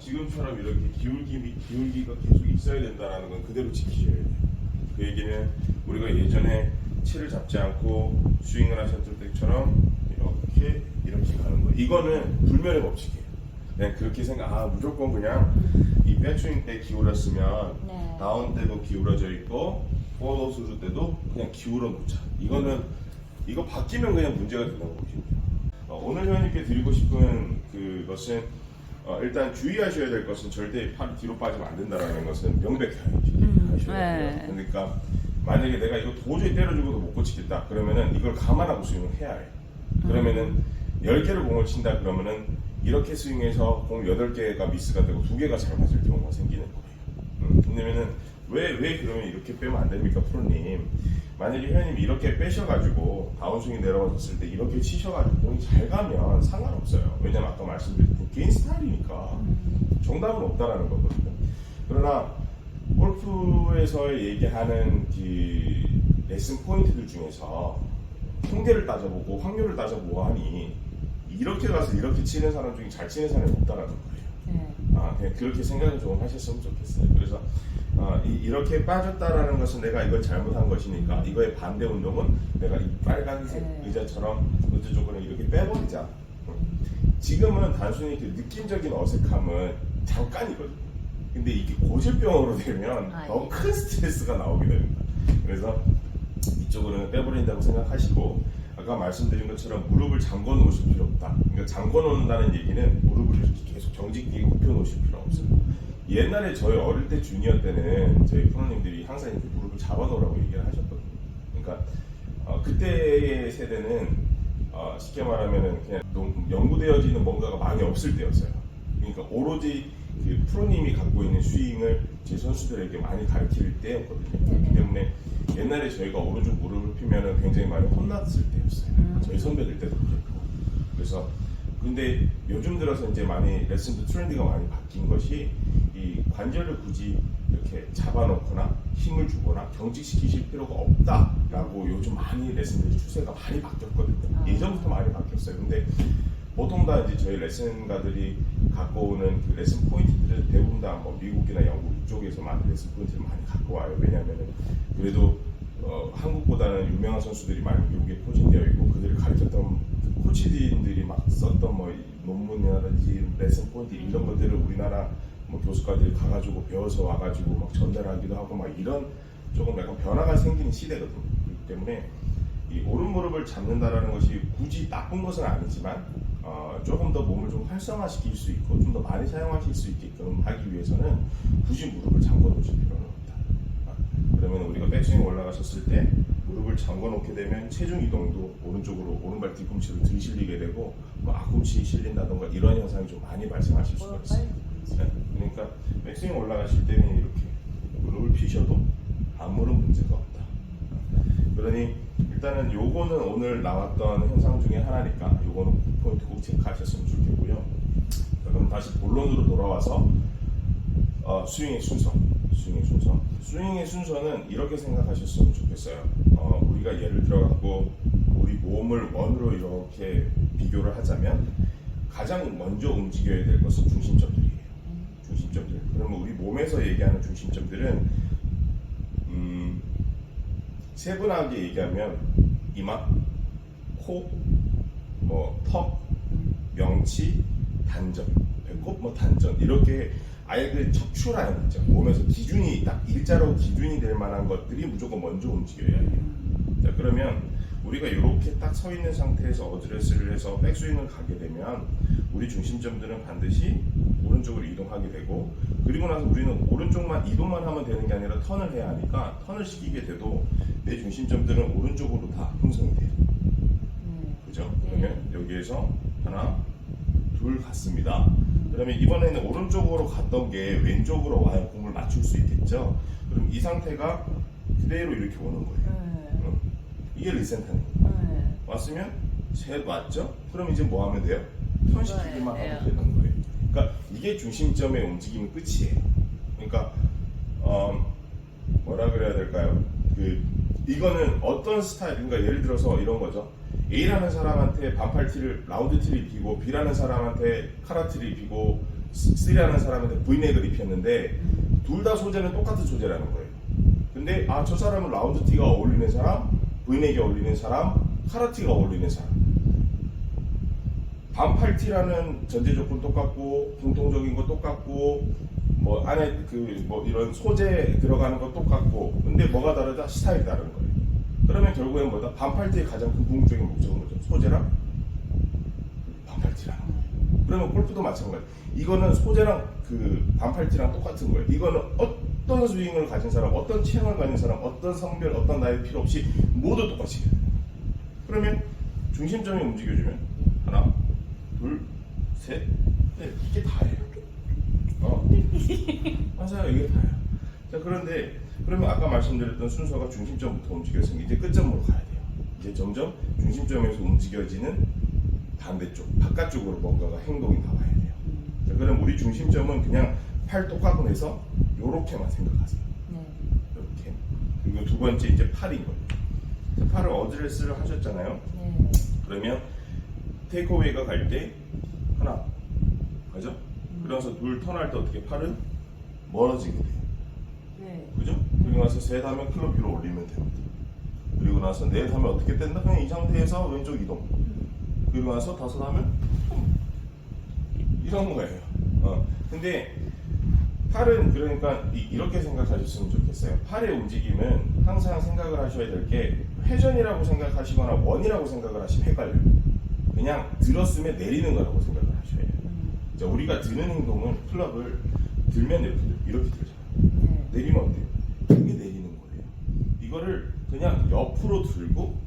지금처럼 이렇게 기울기가 계속 있어야 된다는 건 그대로 지키셔야 돼요. 그 얘기는 우리가 예전에 채를 잡지 않고 스윙을 하셨을 때처럼 이렇게 가는 거예요. 이거는 불면의 법칙이에요. 그냥 그렇게 무조건 그냥 이 백스윙 때 기울었으면 네. 다운 때도 기울어져 있고 포워드 스루 때도 그냥 기울어 놓자. 이거 바뀌면 그냥 문제가 된다고 보시면 돼요. 오늘 회원님께 드리고 싶은 그것은 일단 주의하셔야 될 것은 절대 팔이 뒤로 빠지면 안 된다는 것은 명백하게 하셔야 돼요. 네. 그러니까 만약에 내가 이거 도저히 때려주고도 못 고치겠다 그러면은 이걸 감안하고 스윙을 해야 해요. 그러면은 10개를 공을 친다 그러면은 이렇게 스윙해서 공 8개가 미스가 되고 2개가 잘 맞을 경우가 생기는 거예요. 왜냐면은 왜 그러면 이렇게 빼면 안 됩니까, 프로님? 만약에 회원님이 이렇게 빼셔가지고 다운스윙이 내려왔을 때 이렇게 치셔가지고 공이 잘 가면 상관없어요. 왜냐면 아까 말씀드린 개인 스타일이니까 정답은 없다라는 거거든요. 그러나 골프에서 얘기하는 그 레슨 포인트들 중에서 통계를 따져보고 확률을 따져보고 하니 이렇게 가서 이렇게 치는 사람 중에 잘 치는 사람이 없다라는 거예요. 네. 그냥 그렇게 생각을 좀 하셨으면 좋겠어요. 그래서 이렇게 빠졌다라는 것은 내가 이걸 잘못한 것이니까 이거의 반대 운동은 내가 이 빨간색 의자처럼 어쩌저쩌고 이렇게 빼버리자. 지금은 단순히 그 느낌적인 어색함은 잠깐이거든요. 근데 이게 고질병으로 되면 더 큰 스트레스가 나오게 됩니다. 그래서 이쪽으로는 빼버린다고 생각하시고 아까 말씀드린 것처럼 무릎을 잠궈 놓으실 필요 없다. 그러니까 잠궈 놓는다는 얘기는 무릎을 이렇게 계속 정직하게 굽혀 놓으실 필요 없어요. 옛날에 저희 어릴 때 주니어 때는 저희 프로님들이 항상 이렇게 무릎을 잡아 놓으라고 얘기를 하셨거든요. 그러니까 그때의 세대는 쉽게 말하면 그냥 연구되어지는 뭔가가 많이 없을 때였어요. 그러니까 오로지 그 프로님이 갖고 있는 스윙을 제 선수들에게 많이 가르칠 때였거든요. 그렇기 때문에 옛날에 저희가 오른쪽 무릎을 피면은 굉장히 많이 혼났을 때였어요. 저희 선배들 때도 그렇고. 그래서 근데 요즘 들어서 이제 많이 레슨도 트렌드가 많이 바뀐 것이 이 관절을 굳이 이렇게 잡아놓거나 힘을 주거나 경직시키실 필요가 없다라고 요즘 많이 레슨들이 추세가 많이 바뀌었거든요. 예전부터 많이 바뀌었어요. 근데 보통 다 이제 저희 레슨가들이 갖고 오는 그 레슨 포인트들은 대부분 다 뭐 미국이나 영국 이쪽에서 많은 레슨 포인트를 많이 갖고 와요. 왜냐하면은 그래도 한국보다는 유명한 선수들이 많이 미국에 포진되어 있고 그들을 가르쳤던 그 코치진들이 막 썼던 뭐 논문이라든지 레슨 포인트 이런 것들을 우리나라 뭐 교수가들이 가가지고 배워서 와가지고 막 전달하기도 하고 막 이런 조금 약간 변화가 생기는 시대거든요. 그렇기 때문에 이 오른 무릎을 잡는다라는 것이 굳이 나쁜 것은 아니지만 조금 더 몸을 좀 활성화시킬 수 있고 좀 더 많이 사용하실 수 있게끔 하기 위해서는 굳이 무릎을 잠궈 놓으실 필요는 없다. 그러면 우리가 백스윙 올라가셨을 때 무릎을 잠궈 놓게 되면 체중 이동도 오른쪽으로 오른발 뒤꿈치로 들실리게 되고 뭐 앞꿈치 실린다던가 이런 현상이 좀 많이 발생하실 수가 있어요. 그러니까 백스윙 올라가실 때는 이렇게 무릎을 피셔도 아무런 문제가 없다. 그러니 일단은 요거는 오늘 나왔던 현상 중에 하나니까 요거는 포인트 꼭 체크하셨으면 좋겠고요. 그럼 다시 본론으로 돌아와서 스윙의 순서. 스윙의 순서는 이렇게 생각하셨으면 좋겠어요. 우리가 예를 들어 갖고 우리 몸을 원으로 이렇게 비교를 하자면 가장 먼저 움직여야 될 것은 중심점들이에요. 중심점들. 그러면 우리 몸에서 얘기하는 중심점들은 세분하게 얘기하면 이마, 코, 턱, 명치, 단전, 배꼽, 단전 이렇게 아예 그 척추 라인 있죠. 몸에서 기준이 딱 일자로 기준이 될 만한 것들이 무조건 먼저 움직여야 해요. 자, 그러면 우리가 이렇게 딱 서 있는 상태에서 어드레스를 해서 백스윙을 가게 되면 우리 중심점들은 반드시 오른쪽으로 이동하게 되고 그리고 나서 우리는 오른쪽만 이동만 하면 되는 게 아니라 턴을 해야 하니까 턴을 시키게 돼도 내 중심점들은 오른쪽으로 다 형성이 돼요. 그죠? 그러면 여기에서 하나, 둘 갔습니다. 그러면 이번에는 오른쪽으로 갔던 게 왼쪽으로 와야 공을 맞출 수 있겠죠? 그럼 이 상태가 그대로 이렇게 오는 거예요. 이게 리센터링. 왔으면 셋 왔죠? 그럼 이제 뭐 하면 돼요? 턴 시키기만 하면 되는 거예요. 그러니까 이게 중심점의 움직임이 끝이에요. 그러니까 뭐라 그래야 될까요? 이거는 어떤 스타일, 그러니까 예를 들어서 이런 거죠. A라는 사람한테 반팔티를 라운드 티를 입히고 B라는 사람한테 카라티를 입히고 쓰리하는 사람한테 브이넥을 입혔는데 둘 다 소재는 똑같은 소재라는 거예요. 근데 저 사람은 라운드 티가 어울리는 사람, 브이넥이 어울리는 사람, 카라티가 어울리는 사람. 반팔 티라는 전제 조건 똑같고 공통적인 거 똑같고 뭐 안에 뭐 이런 소재 들어가는 거 똑같고 근데 뭐가 다르다? 스타일이 다른 거예요. 그러면 결국엔 뭐다? 반팔 티의 가장 큰 궁극적인 목적은 뭐죠? 소재랑 반팔 티라는 거예요. 그러면 골프도 마찬가지. 이거는 소재랑 반팔 티랑 똑같은 거예요. 이거는 어떤 스윙을 가진 사람, 어떤 취향을 가진 사람, 어떤 성별, 어떤 나이 필요 없이 모두 똑같이 해요. 그러면 중심점이 움직여주면 하나, 둘, 셋, 넷 이게 다예요. 맞아요, 이게 다예요. 자, 그런데 그러면 아까 말씀드렸던 순서가 중심점부터 움직였으니 이제 끝점으로 가야 돼요. 이제 점점 중심점에서 움직여지는 반대쪽, 바깥쪽으로 뭔가가 행동이 나와야 돼요. 자, 그럼 우리 중심점은 그냥 팔 똑같고 해서 요렇게만 생각하세요. 이렇게. 그리고 두 번째 이제 팔인 거예요. 자, 팔을 어드레스를 하셨잖아요. 그러면 테이크어웨이가 갈 때 하나, 그죠? 그러면서 둘 턴할 때 어떻게 팔은 멀어지게 돼요. 그죠? 그리고 나서 셋 하면 클럽 위로 올리면 됩니다. 그리고 나서 넷 하면 어떻게 된다? 그냥 이 상태에서 왼쪽 이동. 그리고 나서 다섯 하면 이런 거예요. 근데 팔은 그러니까 이렇게 생각하셨으면 좋겠어요. 팔의 움직임은 항상 생각을 하셔야 될 게 회전이라고 생각하시거나 원이라고 생각을 하시면 헷갈려요. 그냥 들었으면 내리는 거라고 생각을 하셔야 해요. 자, 우리가 드는 행동은 클럽을 들면 이렇게 들잖아요. 내리면 어때요? 이게 내리는 거예요. 이거를 그냥 옆으로 들고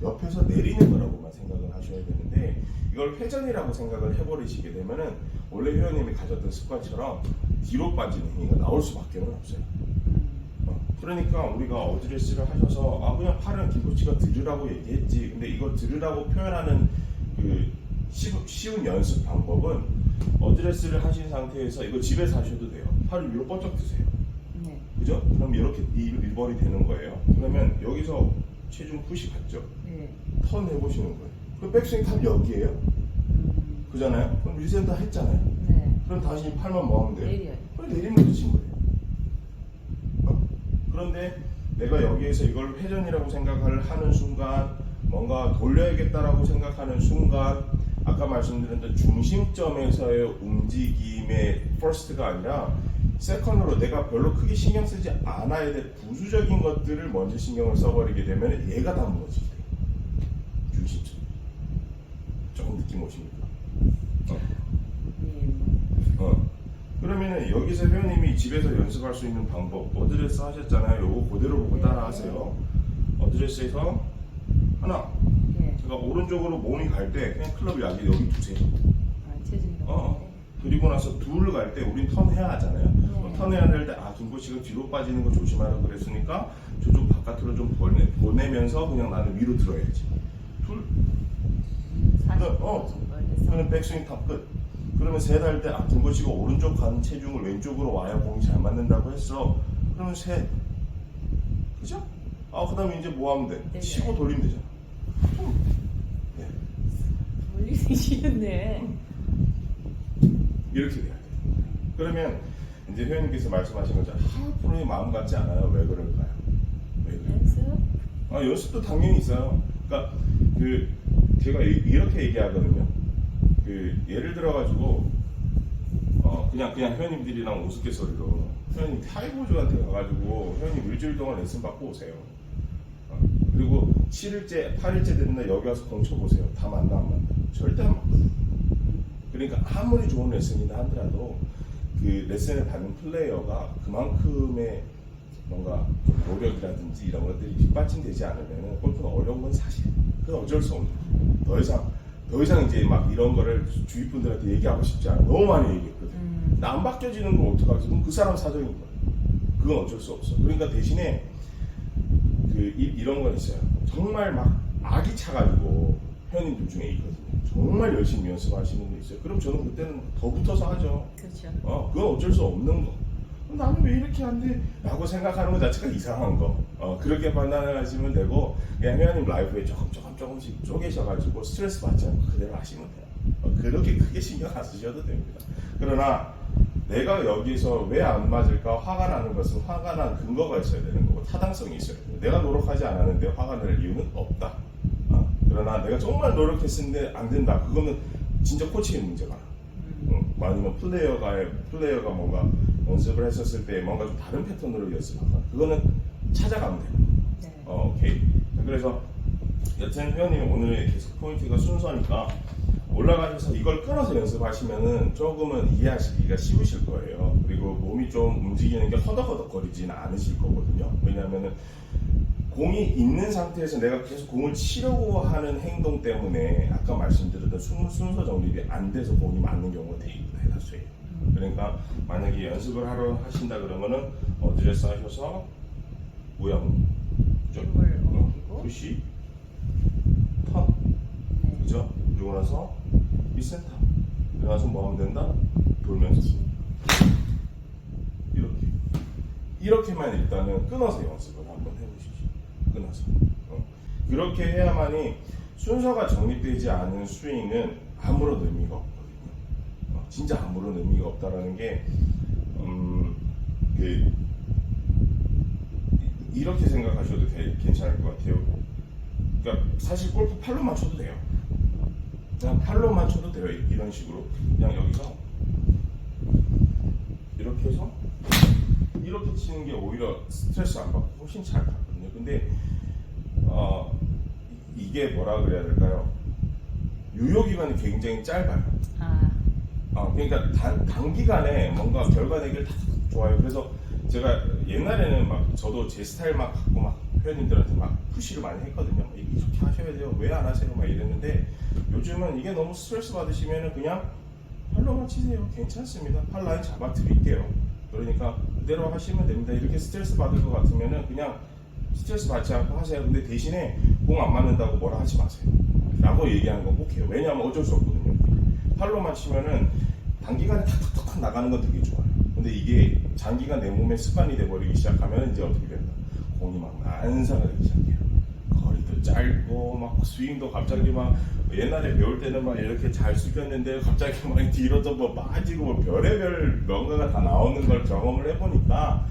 옆에서 내리는 거라고만 생각을 하셔야 되는데 이걸 회전이라고 생각을 해버리시게 되면은 원래 회원님이 가졌던 습관처럼 뒤로 빠지는 행위가 나올 수밖에 없어요. 그러니까 우리가 어드레스를 하셔서 그냥 팔은 김코치가 들으라고 얘기했지. 근데 이걸 들으라고 표현하는 쉬운 연습 방법은 어드레스를 하신 상태에서 이거 집에서 하셔도 돼요. 팔을 위로 뻗쩍 드세요. 그죠? 그럼 이렇게 일벌이 되는 거예요. 그러면 여기서 체중 푸시 갔죠? 턴 해보시는 거예요. 그럼 백스윙 탑 여기에요? 그잖아요? 그럼 리셋 다 했잖아요. 그럼 다시 팔만 뭐 하면 돼요? 그럼 내리면 끝인 거예요. 그런데 내가 여기에서 이걸 회전이라고 생각을 하는 순간 뭔가 돌려야겠다라고 생각하는 순간 아까 말씀드렸던 중심점에서의 움직임의 퍼스트가 아니라 세컨으로 내가 별로 크게 신경 쓰지 않아야 될 부수적인 것들을 먼저 신경을 써버리게 되면 얘가 다 무너지게 돼요. 중심점. 조금 느낌 오십니까? 그러면은 여기서 회원님이 집에서 연습할 수 있는 방법 어드레스 하셨잖아요. 요거 그대로 보고 따라 하세요. 어드레스에서 하나 제가 오른쪽으로 몸이 갈 때 그냥 클럽 여기 두세요. 그리고 나서 둘 갈 때 우린 턴해야 하잖아요. 턴해야 될 때 김코치가 뒤로 빠지는 거 조심하라고 그랬으니까 저쪽 바깥으로 좀 보내면서 그냥 나는 위로 들어야지. 둘 그러면 백스윙 탑 끝. 그러면 셋 할 때 김코치가 오른쪽 가는 체중을 왼쪽으로 와야 공이 잘 맞는다고 했어. 그러면 셋. 그죠? 그 다음에 이제 뭐 하면 돼? 치고 돌리면 되잖아. 돌리기 쉬운데. 이렇게 돼야 돼. 그러면 이제 회원님께서 말씀하신 것처럼 프로의 마음 같지 않아요. 왜 그럴까요? 왜 그럴까요? 연습? 연습도 당연히 있어요. 그러니까 제가 이렇게 얘기하거든요. 예를 들어가지고 그냥 회원님들이랑 우스갯소리로 회원님 타이거우즈한테 가가지고 회원님 일주일 동안 레슨 받고 오세요. 그리고 7일째, 8일째 되는 날 여기 와서 공 쳐보세요. 다 맞나 안 맞나? 절대 안 맞거든요. 그러니까 아무리 좋은 레슨이다 하더라도 레슨을 받는 플레이어가 그만큼의 뭔가 좀 노력이라든지 이런 것들이 뒷받침되지 않으면 골프는 어려운 건 사실이에요. 그건 어쩔 수 없는 거예요. 더 이상 이제 막 이런 거를 주위 분들한테 얘기하고 싶지 않아. 너무 많이 얘기했거든. 근데 안 바뀌어지는 건 어떡하지? 그럼 그 사람 사정인 거야. 그건 어쩔 수 없어. 그러니까 대신에 이런 건 있어요. 정말 막 악이 차가지고 회원님들 중에 있거든요. 정말 열심히 연습하시는 분 있어요. 그럼 저는 그때는 더 붙어서 하죠. 그렇죠. 그건 어쩔 수 없는 거. 나는 왜 이렇게 안 돼? 라고 생각하는 것 자체가 이상한 거. 그렇게 판단하시면 되고 그냥 회원님 라이프에 조금씩 쪼개셔가지고 스트레스 받지 않고 그대로 하시면 돼요. 그렇게 크게 신경 안 쓰셔도 됩니다. 그러나 내가 여기서 왜 안 맞을까 화가 나는 것은 화가 난 근거가 있어야 되는 거고 타당성이 있어야 돼요. 내가 노력하지 않았는데 화가 날 이유는 없다. 그러나 내가 정말 노력했는데 안 된다. 그거는 진짜 코치의 문제가. 아니면 플레이어가 뭔가 연습을 했었을 때 뭔가 좀 다른 패턴으로 연습하거나 그거는 찾아가면 돼요. 네. 오케이. 그래서 여튼 회원님 오늘 계속 포인트가 순서니까 올라가셔서 이걸 끊어서 연습하시면은 조금은 이해하시기가 쉬우실 거예요. 그리고 몸이 좀 움직이는 게 허덕허덕거리지는 않으실 거거든요. 왜냐하면은 공이 있는 상태에서 내가 계속 공을 치려고 하는 행동 때문에 아까 말씀드렸던 순서 정립이 안 돼서 공이 맞는 경우가 대다수예요. 그러니까 만약에 연습을 하러 하신다 그러면은 어드레스 하셔서 모양 힘을 옮기고 푸시 턴 그죠? 그리고 나서 미센터 그리고 나서 뭐 하면 된다? 돌면서 이렇게만 일단은 끊어서 연습을 한번 해보십시오. 끊어서 그렇게 해야만이 순서가 정립되지 않은 스윙은 아무런 의미가 없거든요. 진짜 아무런 의미가 없다라는 게 이렇게 생각하셔도 괜찮을 것 같아요. 그러니까 사실 골프 팔로만 쳐도 돼요. 그냥 팔로만 쳐도 돼요. 이런 식으로 그냥 여기서 이렇게 해서 이렇게 치는 게 오히려 스트레스 안 받고 훨씬 잘 갔거든요. 근데 이게 뭐라 그래야 될까요? 유효 기간이 굉장히 짧아요. 그러니까 단기간에 뭔가 결과 내기를 다 좋아요. 그래서 제가 옛날에는 막 저도 제 스타일 막 갖고 막 회원님들한테 막 푸시를 많이 했거든요. 이렇게 하셔야 돼요. 왜 안 하세요? 막 이랬는데 요즘은 이게 너무 스트레스 받으시면은 그냥 팔로만 치세요. 괜찮습니다. 팔 라인 잡아 드릴게요. 그러니까 그대로 하시면 됩니다. 이렇게 스트레스 받을 것 같으면은 그냥 스트레스 받지 않고 하세요. 근데 대신에 공 안 맞는다고 뭐라 하지 마세요. 라고 얘기하는 건 꼭 해요. 왜냐하면 어쩔 수 없거든요. 팔로만 치면은 단기간에 탁탁탁 나가는 건 되게 좋아요. 근데 이게 장기간 내 몸에 습관이 돼버리기 시작하면 이제 어떻게 된다? 공이 막 난사가 되기 시작해요. 거리도 짧고 막 스윙도 갑자기 막 옛날에 배울 때는 막 이렇게 잘 숙였는데 갑자기 막 뒤로도 뭐 빠지고 뭐 별의별 뭔가가 다 나오는 걸 경험을 해보니까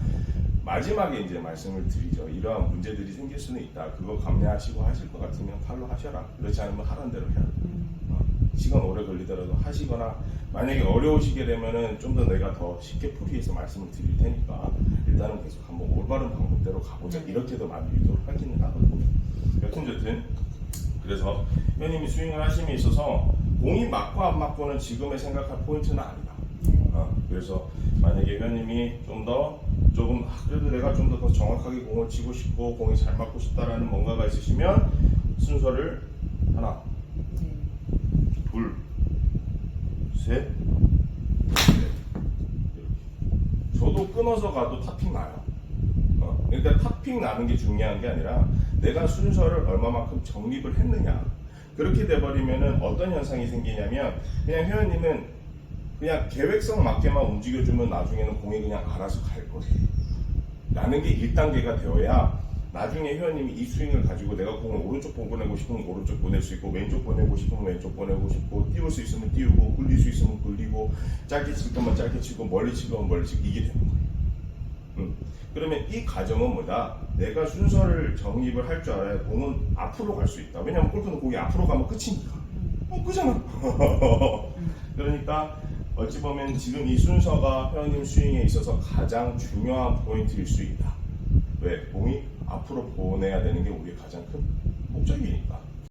마지막에 이제 말씀을 드리죠. 이러한 문제들이 생길 수는 있다. 그거 감내하시고 하실 것 같으면 팔로 하셔라. 그렇지 않으면 하라는 대로 해라. 시간 오래 걸리더라도 하시거나 만약에 어려우시게 되면은 좀 더 내가 더 쉽게 풀이해서 말씀을 드릴 테니까 일단은 계속 한번 올바른 방법대로 가보자. 이렇게도 많이 유도를 하기는 하거든요. 여튼저튼 그래서 회원님이 스윙을 하심에 있어서 공이 맞고 안 맞고는 지금의 생각할 포인트는 아니다. 그래서 만약에 회원님이 조금 그래도 내가 좀 더 정확하게 공을 치고 싶고 공이 잘 맞고 싶다라는 뭔가가 있으시면 순서를 하나 둘 셋 넷 이렇게 저도 끊어서 가도 탑핑 나요. 그러니까 탑핑 나는 게 중요한 게 아니라 내가 순서를 얼마만큼 정립을 했느냐. 그렇게 돼버리면은 어떤 현상이 생기냐면 그냥 회원님은 그냥 계획성 맞게만 움직여주면 나중에는 공이 그냥 알아서 갈 거예요. 라는 게 1단계가 되어야 나중에 회원님이 이 스윙을 가지고 내가 공을 오른쪽 보내고 싶으면 오른쪽 보낼 수 있고 왼쪽 보내고 싶으면 왼쪽 보내고 싶고 띄울 수 있으면 띄우고 굴릴 수 있으면 굴리고 짧게 칠 거면 짧게 치고 멀리 치고 멀리 치고 이게 되는 거예요. 그러면 이 과정은 뭐다? 내가 순서를 정립을 할 줄 알아야 공은 앞으로 갈 수 있다. 왜냐하면 골프는 공이 앞으로 가면 끝이니까. 끄잖아. 그러니까 어찌 보면 지금 이 순서가 회원님 스윙에 있어서 가장 중요한 포인트일 수 있다. 왜? 공이 앞으로 보내야 되는 게 우리의 가장 큰 목적이니까.